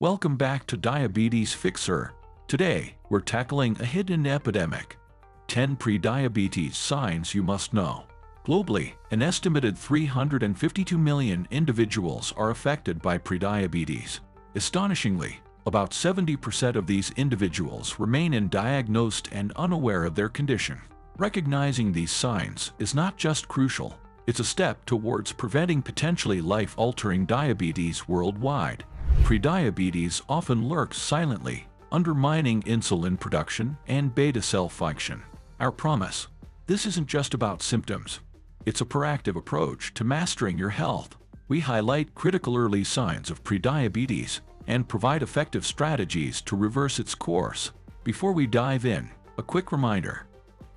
Welcome back to Diabetes Fixer. Today, we're tackling a hidden epidemic. 10 prediabetes signs you must know. Globally, an estimated 352 million individuals are affected by prediabetes. Astonishingly, about 70% of these individuals remain undiagnosed and unaware of their condition. Recognizing these signs is not just crucial, it's a step towards preventing potentially life-altering diabetes worldwide. Prediabetes often lurks silently, undermining insulin production and beta cell function. Our promise: this isn't just about symptoms. It's a proactive approach to mastering your health. We highlight critical early signs of prediabetes and provide effective strategies to reverse its course. Before we dive in, a quick reminder.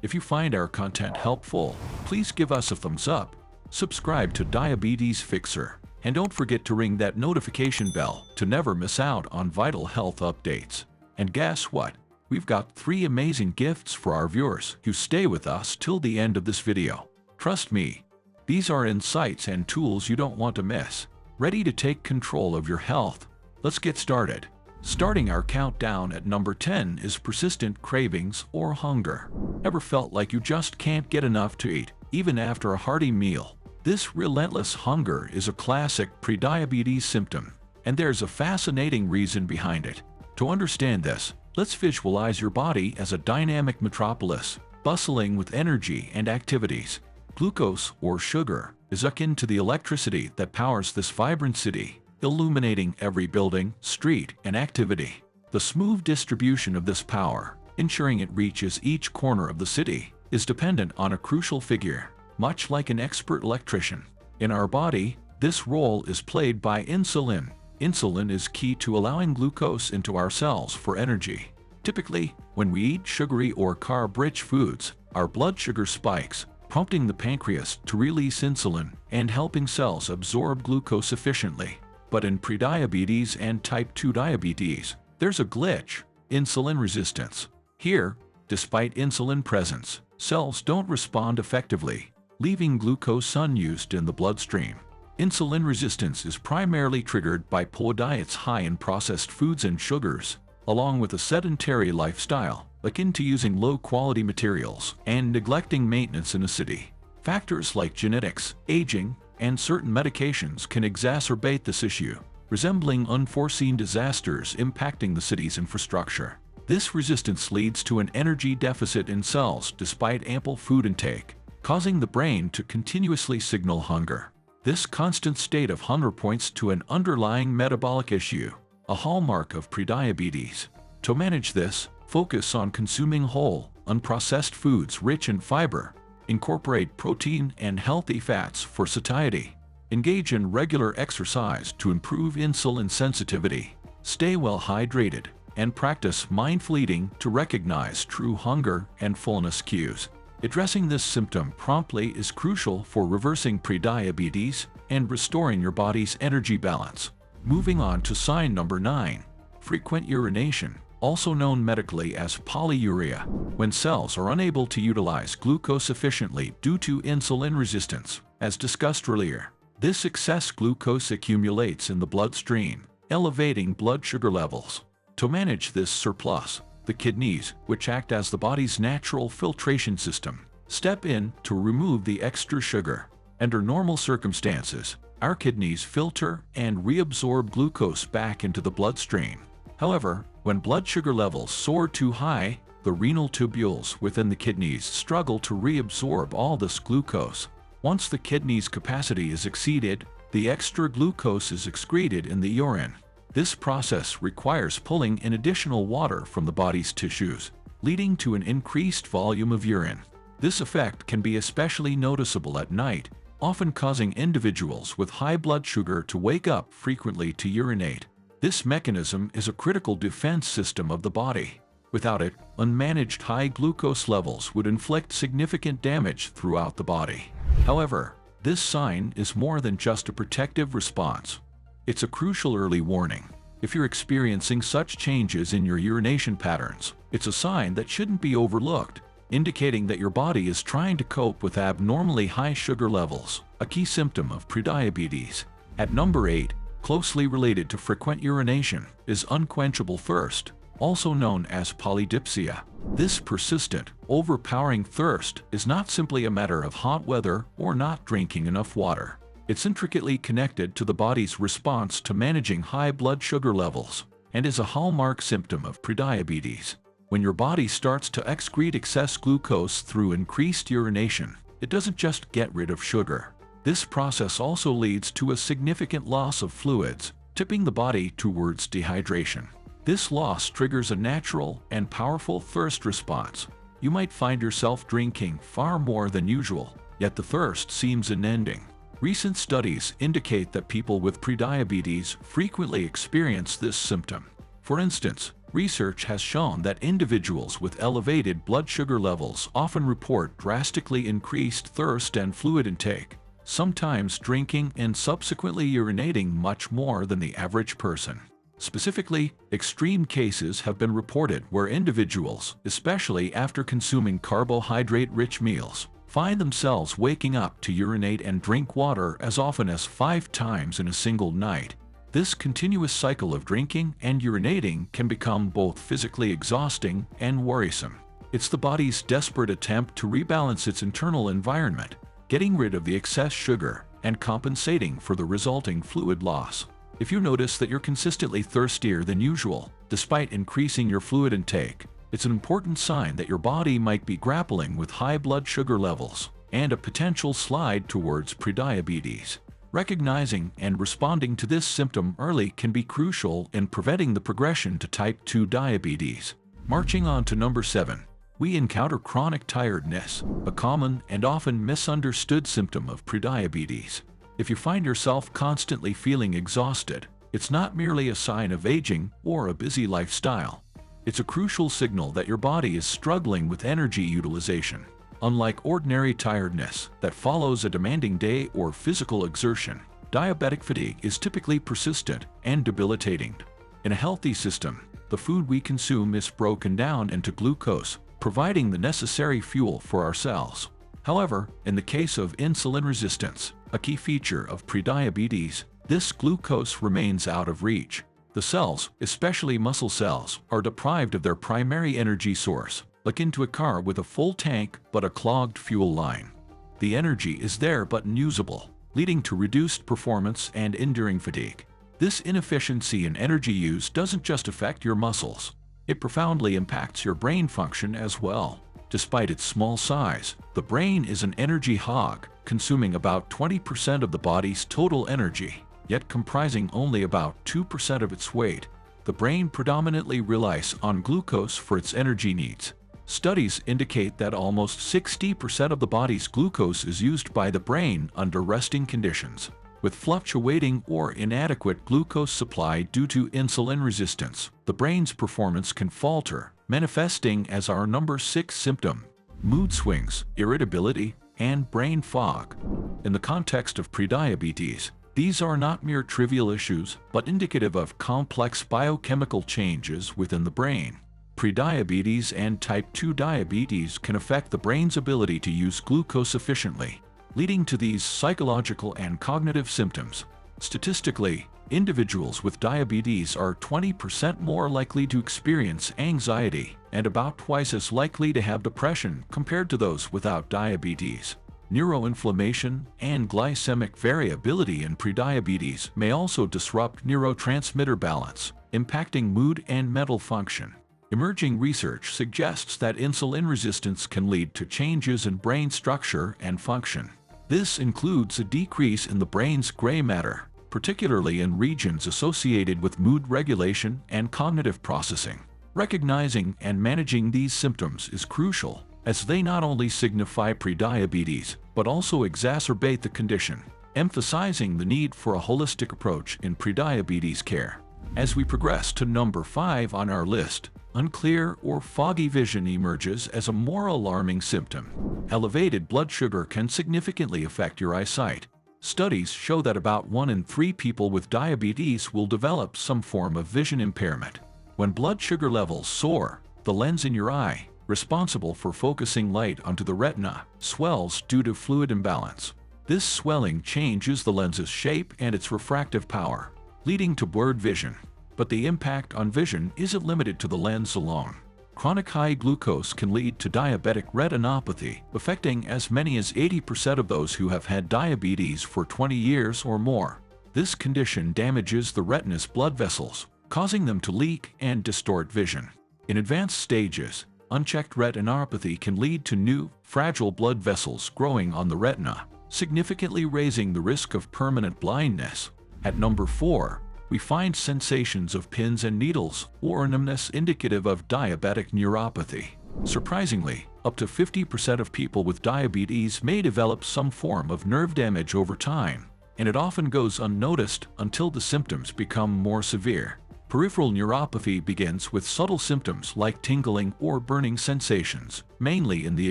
If you find our content helpful, please give us a thumbs up, subscribe to Diabetes Fixer, and don't forget to ring that notification bell to never miss out on vital health updates. And guess what? We've got 3 amazing gifts for our viewers who stay with us till the end of this video. Trust me, these are insights and tools you don't want to miss. Ready to take control of your health? Let's get started. Starting our countdown at number 10 is persistent cravings or hunger. Ever felt like you just can't get enough to eat, even after a hearty meal? This relentless hunger is a classic prediabetes symptom, and there's a fascinating reason behind it. To understand this, let's visualize your body as a dynamic metropolis, bustling with energy and activities. Glucose, or sugar, is akin to the electricity that powers this vibrant city, illuminating every building, street, and activity. The smooth distribution of this power, ensuring it reaches each corner of the city, is dependent on a crucial figure, much like an expert electrician. In our body, this role is played by insulin. Insulin is key to allowing glucose into our cells for energy. Typically, when we eat sugary or carb-rich foods, our blood sugar spikes, prompting the pancreas to release insulin and helping cells absorb glucose efficiently. But in prediabetes and type 2 diabetes, there's a glitch: insulin resistance. Here, despite insulin presence, cells don't respond effectively, leaving glucose unused in the bloodstream. Insulin resistance is primarily triggered by poor diets high in processed foods and sugars, along with a sedentary lifestyle, akin to using low-quality materials and neglecting maintenance in a city. Factors like genetics, aging, and certain medications can exacerbate this issue, resembling unforeseen disasters impacting the city's infrastructure. This resistance leads to an energy deficit in cells despite ample food intake, causing the brain to continuously signal hunger. This constant state of hunger points to an underlying metabolic issue, a hallmark of prediabetes. To manage this, focus on consuming whole, unprocessed foods rich in fiber. Incorporate protein and healthy fats for satiety. Engage in regular exercise to improve insulin sensitivity. Stay well hydrated, and practice mindful eating to recognize true hunger and fullness cues. Addressing this symptom promptly is crucial for reversing prediabetes and restoring your body's energy balance. Moving on to sign number 9. Frequent urination, also known medically as polyuria, when cells are unable to utilize glucose efficiently due to insulin resistance. As discussed earlier, this excess glucose accumulates in the bloodstream, elevating blood sugar levels. To manage this surplus, the kidneys, which act as the body's natural filtration system, step in to remove the extra sugar. Under normal circumstances, our kidneys filter and reabsorb glucose back into the bloodstream. However, when blood sugar levels soar too high, the renal tubules within the kidneys struggle to reabsorb all this glucose. Once the kidney's capacity is exceeded, the extra glucose is excreted in the urine. This process requires pulling in additional water from the body's tissues, leading to an increased volume of urine. This effect can be especially noticeable at night, often causing individuals with high blood sugar to wake up frequently to urinate. This mechanism is a critical defense system of the body. Without it, unmanaged high glucose levels would inflict significant damage throughout the body. However, this sign is more than just a protective response. It's a crucial early warning. If you're experiencing such changes in your urination patterns, it's a sign that shouldn't be overlooked, indicating that your body is trying to cope with abnormally high sugar levels, a key symptom of prediabetes. At number 8, closely related to frequent urination, is unquenchable thirst, also known as polydipsia. This persistent, overpowering thirst is not simply a matter of hot weather or not drinking enough water. It's intricately connected to the body's response to managing high blood sugar levels and is a hallmark symptom of prediabetes. When your body starts to excrete excess glucose through increased urination, it doesn't just get rid of sugar. This process also leads to a significant loss of fluids, tipping the body towards dehydration. This loss triggers a natural and powerful thirst response. You might find yourself drinking far more than usual, yet the thirst seems unending. Recent studies indicate that people with prediabetes frequently experience this symptom. For instance, research has shown that individuals with elevated blood sugar levels often report drastically increased thirst and fluid intake, sometimes drinking and subsequently urinating much more than the average person. Specifically, extreme cases have been reported where individuals, especially after consuming carbohydrate-rich meals, find themselves waking up to urinate and drink water as often as 5 times in a single night. This continuous cycle of drinking and urinating can become both physically exhausting and worrisome. It's the body's desperate attempt to rebalance its internal environment, getting rid of the excess sugar and compensating for the resulting fluid loss. If you notice that you're consistently thirstier than usual, despite increasing your fluid intake, it's an important sign that your body might be grappling with high blood sugar levels and a potential slide towards prediabetes. Recognizing and responding to this symptom early can be crucial in preventing the progression to type 2 diabetes. Marching on to number 7, we encounter chronic tiredness, a common and often misunderstood symptom of prediabetes. If you find yourself constantly feeling exhausted, it's not merely a sign of aging or a busy lifestyle. It's a crucial signal that your body is struggling with energy utilization. Unlike ordinary tiredness that follows a demanding day or physical exertion, diabetic fatigue is typically persistent and debilitating. In a healthy system, the food we consume is broken down into glucose, providing the necessary fuel for our cells. However, in the case of insulin resistance, a key feature of prediabetes, this glucose remains out of reach. The cells, especially muscle cells, are deprived of their primary energy source, akin to a car with a full tank but a clogged fuel line. The energy is there but unusable, leading to reduced performance and enduring fatigue. This inefficiency in energy use doesn't just affect your muscles, it profoundly impacts your brain function as well. Despite its small size, the brain is an energy hog, consuming about 20% of the body's total energy, yet comprising only about 2% of its weight. The brain predominantly relies on glucose for its energy needs. Studies indicate that almost 60% of the body's glucose is used by the brain under resting conditions. With fluctuating or inadequate glucose supply due to insulin resistance, the brain's performance can falter, manifesting as our number 6 symptom: mood swings, irritability, and brain fog. In the context of prediabetes, these are not mere trivial issues, but indicative of complex biochemical changes within the brain. Prediabetes and type 2 diabetes can affect the brain's ability to use glucose efficiently, leading to these psychological and cognitive symptoms. Statistically, individuals with diabetes are 20% more likely to experience anxiety and about twice as likely to have depression compared to those without diabetes. Neuroinflammation and glycemic variability in prediabetes may also disrupt neurotransmitter balance, impacting mood and mental function. Emerging research suggests that insulin resistance can lead to changes in brain structure and function. This includes a decrease in the brain's gray matter, particularly in regions associated with mood regulation and cognitive processing. Recognizing and managing these symptoms is crucial, as they not only signify prediabetes, but also exacerbate the condition, emphasizing the need for a holistic approach in prediabetes care. As we progress to number 5 on our list, unclear or foggy vision emerges as a more alarming symptom. Elevated blood sugar can significantly affect your eyesight. Studies show that about 1 in 3 people with diabetes will develop some form of vision impairment. When blood sugar levels soar, the lens in your eye, responsible for focusing light onto the retina, swells due to fluid imbalance. This swelling changes the lens's shape and its refractive power, leading to blurred vision. But the impact on vision isn't limited to the lens alone. Chronic high glucose can lead to diabetic retinopathy, affecting as many as 80% of those who have had diabetes for 20 years or more. This condition damages the retina's blood vessels, causing them to leak and distort vision. In advanced stages, unchecked retinopathy can lead to new, fragile blood vessels growing on the retina, significantly raising the risk of permanent blindness. At number 4, we find sensations of pins and needles or numbness indicative of diabetic neuropathy. Surprisingly, up to 50% of people with diabetes may develop some form of nerve damage over time, and it often goes unnoticed until the symptoms become more severe. Peripheral neuropathy begins with subtle symptoms like tingling or burning sensations, mainly in the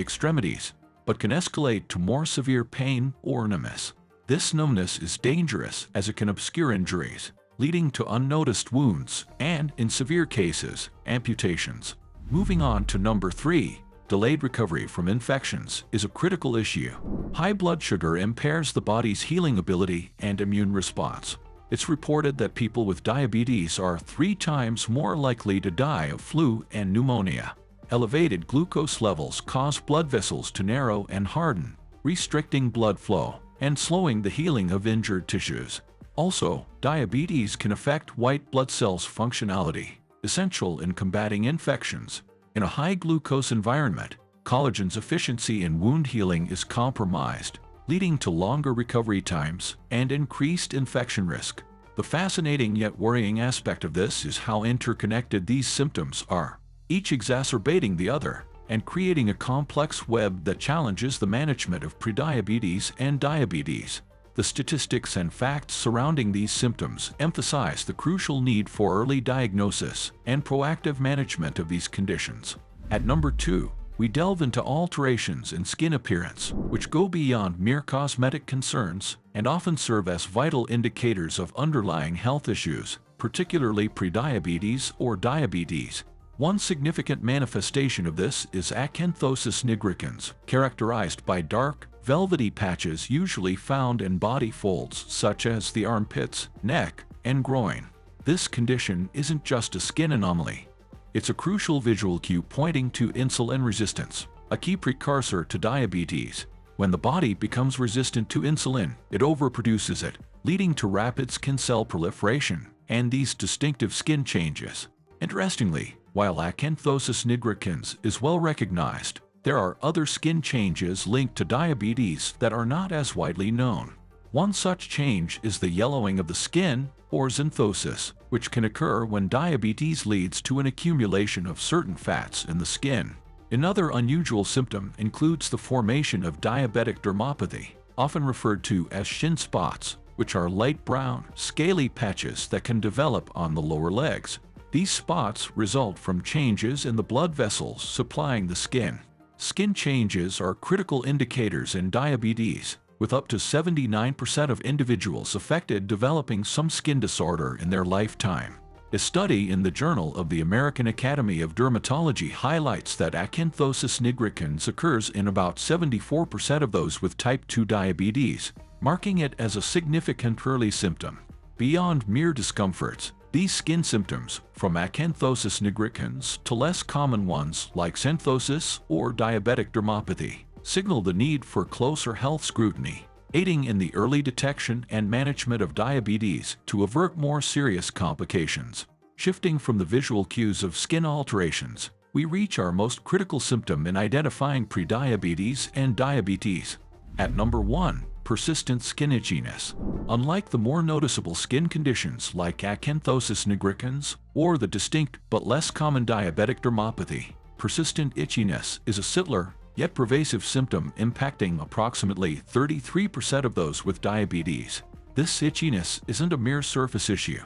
extremities, but can escalate to more severe pain or numbness. This numbness is dangerous as it can obscure injuries, leading to unnoticed wounds and, in severe cases, amputations. Moving on to number 3, delayed recovery from infections is a critical issue. High blood sugar impairs the body's healing ability and immune response. It's reported that people with diabetes are 3 times more likely to die of flu and pneumonia. Elevated glucose levels cause blood vessels to narrow and harden, restricting blood flow and slowing the healing of injured tissues. Also, diabetes can affect white blood cells' functionality, essential in combating infections. In a high glucose environment, collagen's efficiency in wound healing is compromised, leading to longer recovery times and increased infection risk. The fascinating yet worrying aspect of this is how interconnected these symptoms are, each exacerbating the other and creating a complex web that challenges the management of prediabetes and diabetes. The statistics and facts surrounding these symptoms emphasize the crucial need for early diagnosis and proactive management of these conditions. At number 2, we delve into alterations in skin appearance, which go beyond mere cosmetic concerns and often serve as vital indicators of underlying health issues, particularly prediabetes or diabetes. One significant manifestation of this is acanthosis nigricans, characterized by dark, velvety patches usually found in body folds such as the armpits, neck, and groin. This condition isn't just a skin anomaly. It's a crucial visual cue pointing to insulin resistance, a key precursor to diabetes. When the body becomes resistant to insulin, it overproduces it, leading to rapid skin cell proliferation and these distinctive skin changes. Interestingly, while acanthosis nigricans is well recognized, there are other skin changes linked to diabetes that are not as widely known. One such change is the yellowing of the skin, or xanthosis, which can occur when diabetes leads to an accumulation of certain fats in the skin. Another unusual symptom includes the formation of diabetic dermopathy, often referred to as shin spots, which are light brown, scaly patches that can develop on the lower legs. These spots result from changes in the blood vessels supplying the skin. Skin changes are critical indicators in diabetes, with up to 79% of individuals affected developing some skin disorder in their lifetime. A study in the Journal of the American Academy of Dermatology highlights that acanthosis nigricans occurs in about 74% of those with type 2 diabetes, marking it as a significant early symptom. Beyond mere discomforts, these skin symptoms, from acanthosis nigricans to less common ones like xanthosis or diabetic dermopathy, signal the need for closer health scrutiny, aiding in the early detection and management of diabetes to avert more serious complications. Shifting from the visual cues of skin alterations, we reach our most critical symptom in identifying prediabetes and diabetes. At number 1, persistent skin itchiness. Unlike the more noticeable skin conditions like acanthosis nigricans or the distinct but less common diabetic dermopathy, persistent itchiness is a subtler yet pervasive symptom impacting approximately 33% of those with diabetes. This itchiness isn't a mere surface issue.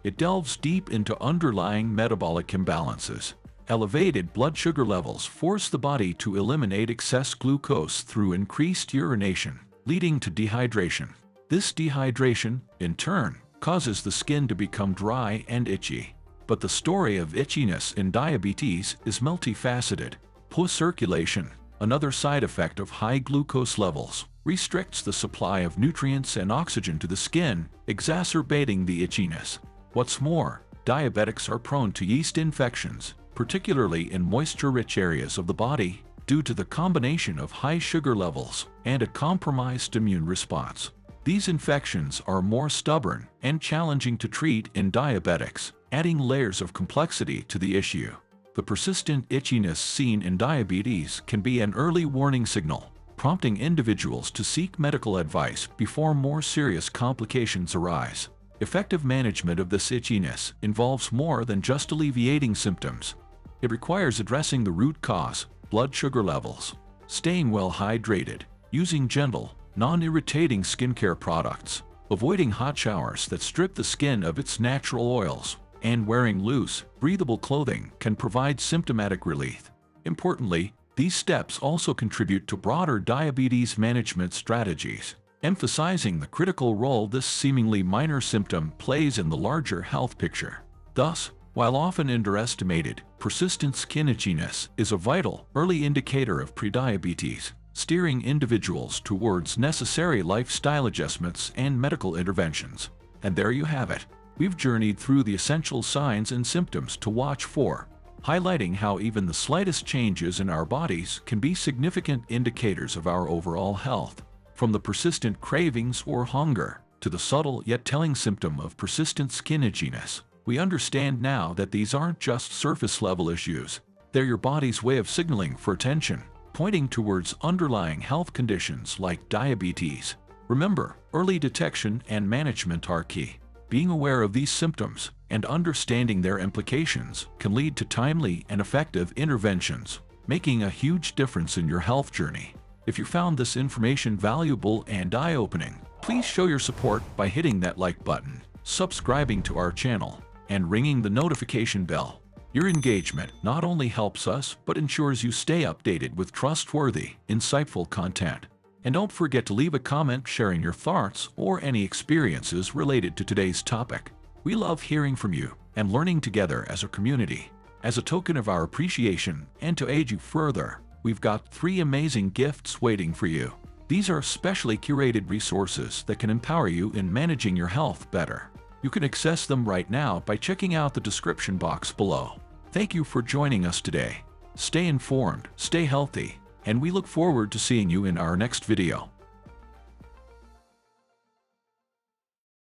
It delves deep into underlying metabolic imbalances. Elevated blood sugar levels force the body to eliminate excess glucose through increased urination, leading to dehydration. This dehydration, in turn, causes the skin to become dry and itchy. But the story of itchiness in diabetes is multifaceted. Poor circulation, another side effect of high glucose levels, restricts the supply of nutrients and oxygen to the skin, exacerbating the itchiness. What's more, diabetics are prone to yeast infections, particularly in moisture-rich areas of the body, due to the combination of high sugar levels and a compromised immune response. These infections are more stubborn and challenging to treat in diabetics, adding layers of complexity to the issue. The persistent itchiness seen in diabetes can be an early warning signal, prompting individuals to seek medical advice before more serious complications arise. Effective management of this itchiness involves more than just alleviating symptoms. It requires addressing the root cause, blood sugar levels, staying well hydrated, using gentle, non-irritating skincare products, avoiding hot showers that strip the skin of its natural oils, and wearing loose, breathable clothing can provide symptomatic relief. Importantly, these steps also contribute to broader diabetes management strategies, emphasizing the critical role this seemingly minor symptom plays in the larger health picture. Thus, while often underestimated, persistent skin itchiness is a vital, early indicator of prediabetes, steering individuals towards necessary lifestyle adjustments and medical interventions. And there you have it. We've journeyed through the essential signs and symptoms to watch for, highlighting how even the slightest changes in our bodies can be significant indicators of our overall health. From the persistent cravings or hunger to the subtle yet telling symptom of persistent skin itchiness, we understand now that these aren't just surface-level issues. They're your body's way of signaling for attention, pointing towards underlying health conditions like diabetes. Remember, early detection and management are key. Being aware of these symptoms and understanding their implications can lead to timely and effective interventions, making a huge difference in your health journey. If you found this information valuable and eye-opening, please show your support by hitting that like button, subscribing to our channel, and ringing the notification bell. Your engagement not only helps us, but ensures you stay updated with trustworthy, insightful content. And don't forget to leave a comment sharing your thoughts or any experiences related to today's topic. We love hearing from you and learning together as a community. As a token of our appreciation and to aid you further, we've got 3 amazing gifts waiting for you. These are specially curated resources that can empower you in managing your health better. You can access them right now by checking out the description box below. Thank you for joining us today. Stay informed, stay healthy, and we look forward to seeing you in our next video.